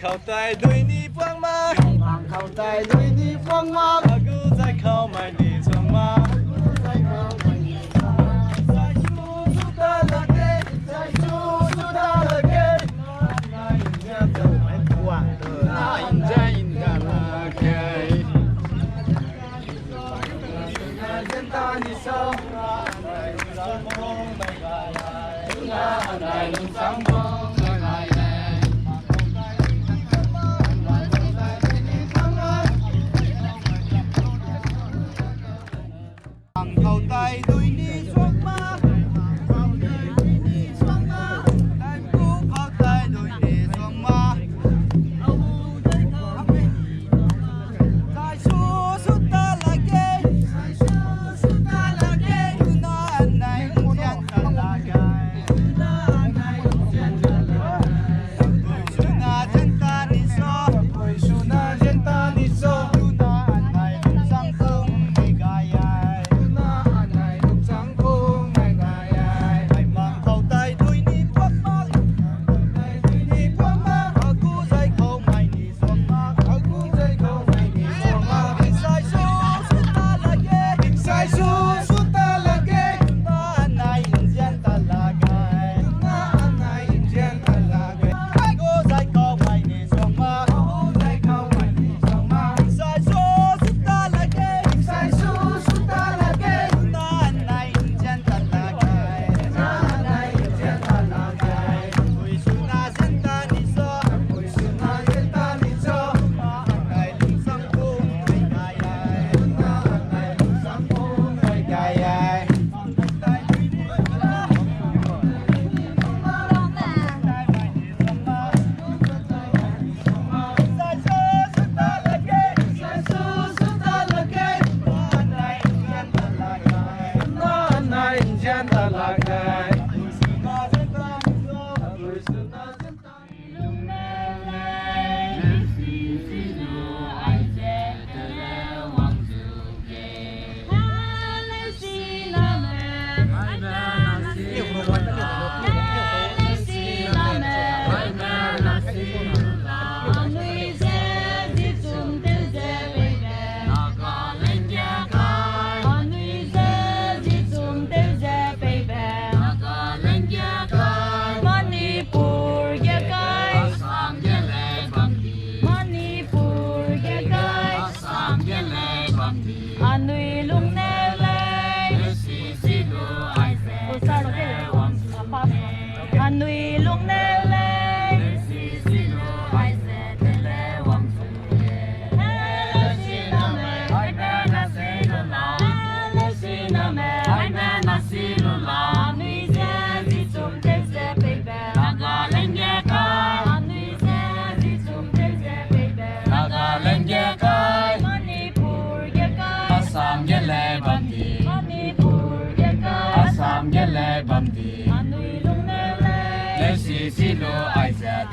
เข้าใจด้วยนี่ฟังมาเข้าใจด้วยนี่ฟังมากูใจเข้าไม่ดีช่างมาใจเข้าไม่ดีช่างมาใจชูสุดาละเกใจชูสุดาละเกนายจะเดินไม่กว้างนายจะอินดาละเกตานิสองนายสังมงไม่ได้นายสังมงเข้าใจด้วยนี่ช่วงมาเข้าใจด้วยนี่ช่วงมาแต่กูเข้าใจด้วยนี่ช่วงมาเอาใจเข้าไปใจชูสุดตาละเกใจชูสุดตาละเกคุณน่าไหนเจียนตาละเกคุณน่าไหนเจียนตาละเกคุณน่าเจียนตานิโซคุณน่าเจียนตานิโซคุณน่าไหนสังคมไม่กายAssam, Yele, Bandi, Manipur, Yakai. bam di le si si lo ai sa